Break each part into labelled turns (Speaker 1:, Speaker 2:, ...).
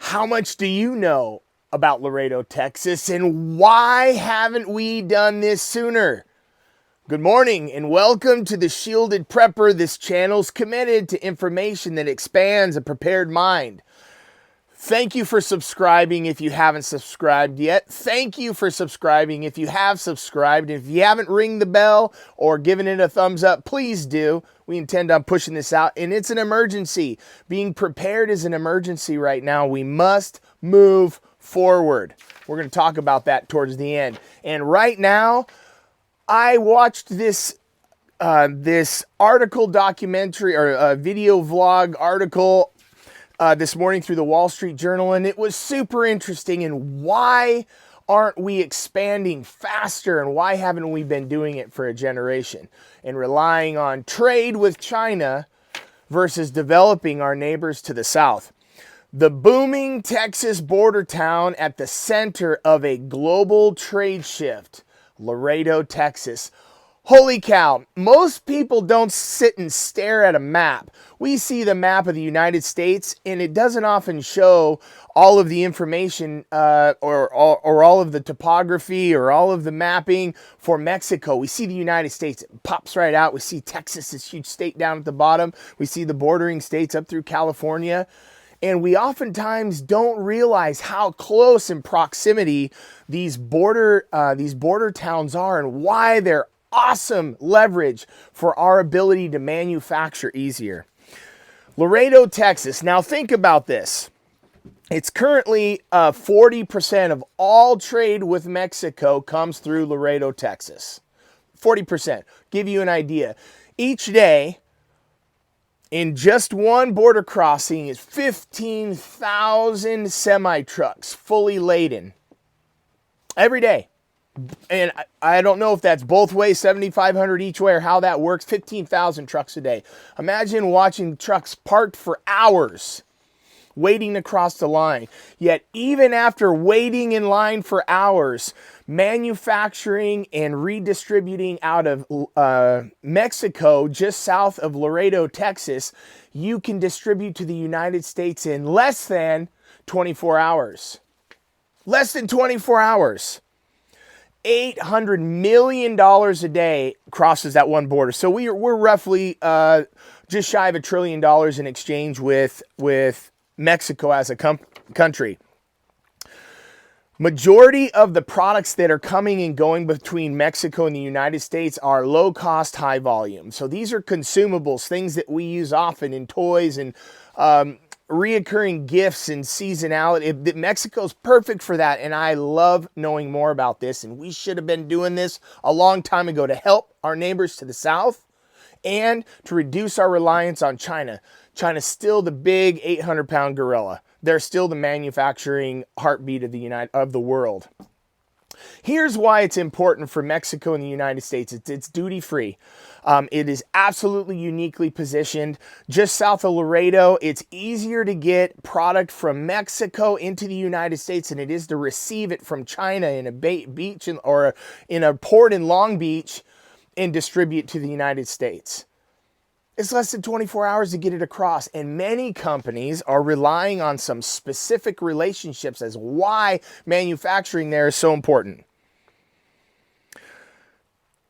Speaker 1: How much do you know about Laredo, Texas, and why haven't we done this sooner? Good morning and welcome to the Shielded Prepper. This channel's committed to information that expands a prepared mind. Thank you for subscribing if you haven't subscribed yet. Thank you for subscribing if you have subscribed. If you haven't ring the bell or given it a thumbs up, please do. We intend on pushing this out, and it's an emergency. Being prepared is an emergency right now. We must move forward. We're going to talk about that towards the end. And right now, I watched this article, documentary, or a video vlog article this morning through the Wall Street Journal, and it was super interesting. And why aren't we expanding faster, and why haven't we been doing it for a generation and relying on trade with China versus developing our neighbors to the south? The booming Texas border town at the center of a global trade shift, Laredo, Texas. Holy cow, most people don't sit and stare at a map. We see the map of the United States, and it doesn't often show all of the information or all of the topography or all of the mapping for Mexico. We see the United States, it pops right out. We see Texas, this huge state down at the bottom. We see the bordering states up through California. And we oftentimes don't realize how close in proximity these border towns are, and why they're awesome leverage for our ability to manufacture easier. Laredo, Texas. Now think about this. It's currently 40% of all trade with Mexico comes through Laredo, Texas. 40%. Give you an idea. Each day, in just one border crossing, is 15,000 semi-trucks fully laden. Every day. And I don't know if that's both ways, 7,500 each way, or how that works. 15,000 trucks a day. Imagine watching trucks parked for hours, waiting to cross the line. Yet even after waiting in line for hours, manufacturing and redistributing out of Mexico, just south of Laredo, Texas, you can distribute to the United States in less than 24 hours. Less than 24 hours. $800 million a day crosses that one border. So we're roughly just shy of $1 trillion in exchange with Mexico as a country. Majority of the products that are coming and going between Mexico and the United States are low cost, high volume. So these are consumables, things that we use often in toys and reoccurring gifts and seasonality. Mexico's perfect for that, and I love knowing more about this, and we should have been doing this a long time ago to help our neighbors to the south and to reduce our reliance on China. China's still the big 800-pound gorilla. They're still the manufacturing heartbeat of the world. Here's why it's important for Mexico and the United States. It's duty-free. It is absolutely uniquely positioned. Just south of Laredo, it's easier to get product from Mexico into the United States than it is to receive it from China in a beach or in a port in Long Beach and distribute to the United States. It's less than 24 hours to get it across, and many companies are relying on some specific relationships as why manufacturing there is so important.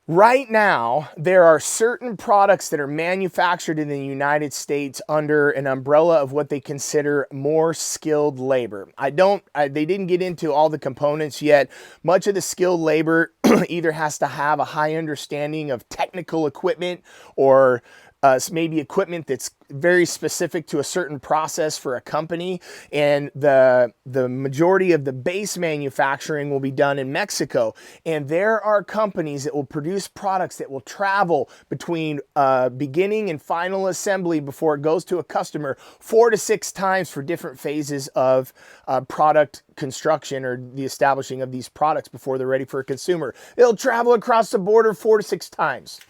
Speaker 1: Right now, there are certain products that are manufactured in the United States under an umbrella of what they consider more skilled labor. They didn't get into all the components yet. Much of the skilled labor either has to have a high understanding of technical equipment or maybe equipment that's very specific to a certain process for a company, and the majority of the base manufacturing will be done in Mexico. And there are companies that will produce products that will travel between beginning and final assembly before it goes to a customer 4 to 6 times for different phases of product construction or the establishing of these products before they're ready for a consumer. It'll travel across the border 4 to 6 times.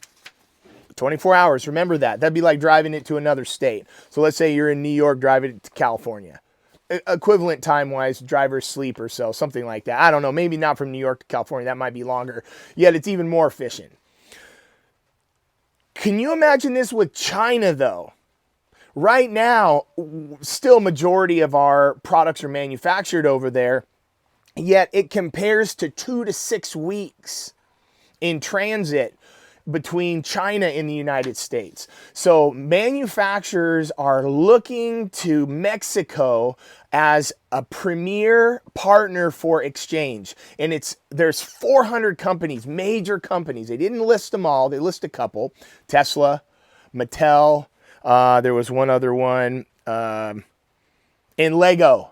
Speaker 1: 24 hours, remember that. That'd be like driving it to another state. So let's say you're in New York, driving it to California. Equivalent time-wise, driver's sleep or so, something like that. I don't know, maybe not from New York to California. That might be longer. Yet it's even more efficient. Can you imagine this with China, though? Right now, still majority of our products are manufactured over there, yet it compares to 2 to 6 weeks in transit between China and the United States. So manufacturers are looking to Mexico as a premier partner for exchange. And there's 400 companies, major companies. They didn't list them all. They list a couple. Tesla, Mattel, there was one other one, and Lego.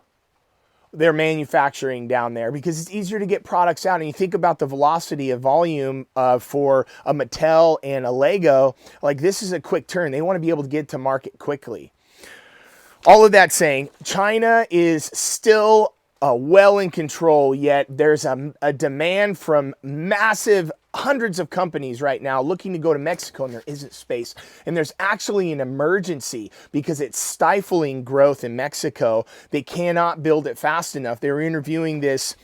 Speaker 1: They're manufacturing down there because it's easier to get products out. And you think about the velocity of volume for a Mattel and a Lego, like this is a quick turn. They want to be able to get to market quickly. All of that saying, China is still well in control, yet there's a demand from massive hundreds of companies right now looking to go to Mexico, and there isn't space. And there's actually an emergency because it's stifling growth in Mexico. They cannot build it fast enough. They were interviewing this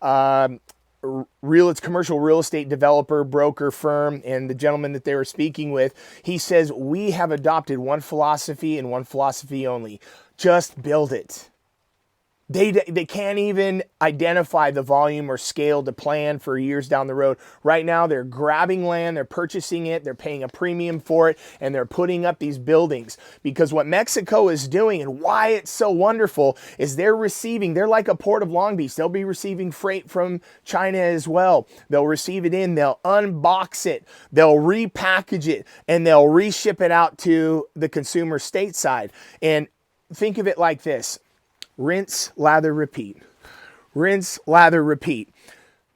Speaker 1: commercial real estate developer, broker firm, and the gentleman that they were speaking with, he says, we have adopted one philosophy and one philosophy only. Just build it. They can't even identify the volume or scale to plan for years down the road. Right now, they're grabbing land, they're purchasing it, they're paying a premium for it, and they're putting up these buildings. Because what Mexico is doing and why it's so wonderful is they're like a port of Long Beach. They'll be receiving freight from China as well. They'll receive it in, they'll unbox it, they'll repackage it, and they'll reship it out to the consumer stateside. And think of it like this. Rinse, lather, repeat. Rinse, lather, repeat.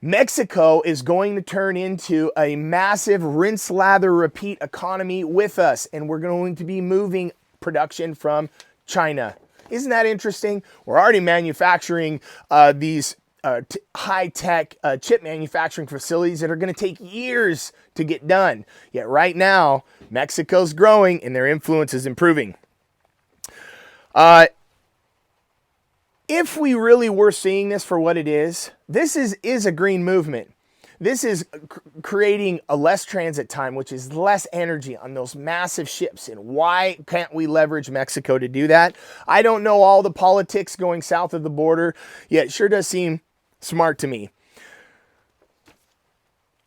Speaker 1: Mexico is going to turn into a massive rinse, lather, repeat economy with us, and we're going to be moving production from China. Isn't that interesting? We're already manufacturing these high-tech chip manufacturing facilities that are going to take years to get done. Yet right now, Mexico's growing and their influence is improving. If we really were seeing this for what it is, this is a green movement. This is creating a less transit time, which is less energy on those massive ships. And why can't we leverage Mexico to do that? I don't know all the politics going south of the border, yet it sure does seem smart to me.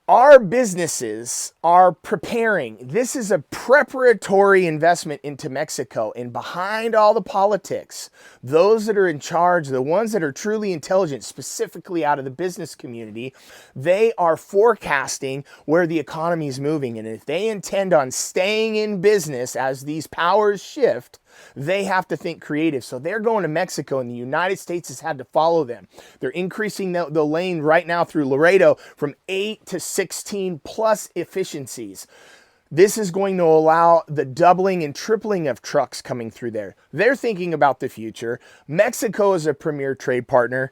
Speaker 1: Our businesses are preparing. This is a preparatory investment into Mexico. And behind all the politics, those that are in charge, the ones that are truly intelligent, specifically out of the business community, they are forecasting where the economy is moving. And if they intend on staying in business as these powers shift, they have to think creative. So they're going to Mexico, and the United States has had to follow them. They're increasing the lane right now through Laredo from 8 to 16 plus efficiencies. This is going to allow the doubling and tripling of trucks coming through there. They're thinking about the future. Mexico is a premier trade partner,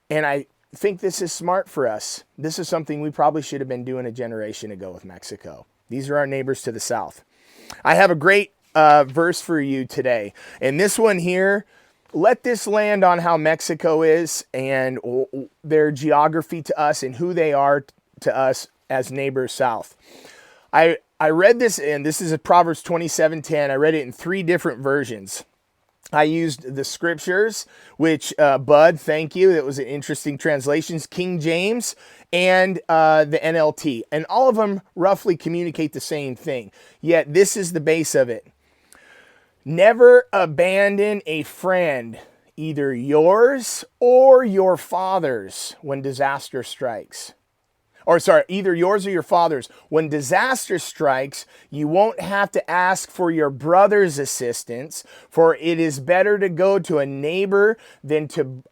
Speaker 1: and I think this is smart for us. This is something we probably should have been doing a generation ago with Mexico. These are our neighbors to the south. I have a great verse for you today. And this one here, let this land on how Mexico is and their geography to us and who they are to us as neighbors south. I read this, and this is a Proverbs 27:10. I read it in 3 different versions. I used the scriptures, which, Bud, thank you. That was an interesting translations. King James and the NLT. And all of them roughly communicate the same thing. Yet this is the base of it. Never abandon a friend, either yours or your father's, when disaster strikes. Either yours or your father's. When disaster strikes, you won't have to ask for your brother's assistance, for it is better to go to a neighbor than to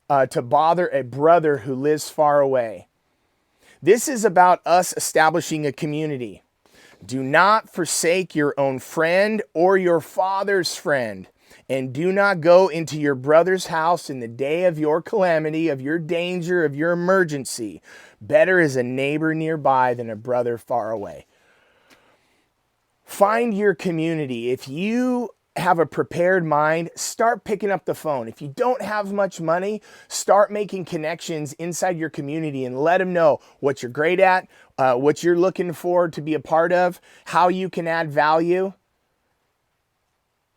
Speaker 1: bother a brother who lives far away. This is about us establishing a community. Do not forsake your own friend or your father's friend, and do not go into your brother's house in the day of your calamity, of your danger, of your emergency. Better is a neighbor nearby than a brother far away. Find your community. If you have a prepared mind, start picking up the phone. If you don't have much money, start making connections inside your community and let them know what you're great at, what you're looking for to be a part of, how you can add value.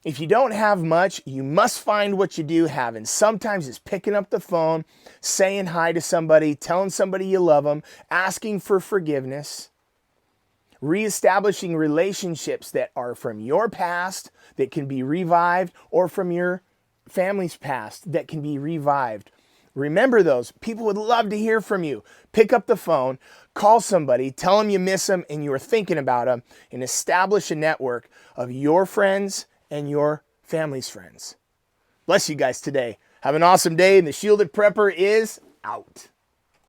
Speaker 1: If you don't have much, you must find what you do have. And sometimes it's picking up the phone, saying hi to somebody, telling somebody you love them, asking for forgiveness, reestablishing relationships that are from your past that can be revived, or from your family's past that can be revived. Remember those. People would love to hear from you. Pick up the phone, call somebody, tell them you miss them and you are thinking about them, and establish a network of your friends and your family's friends. Bless you guys today. Have an awesome day, and the Shielded Prepper is out.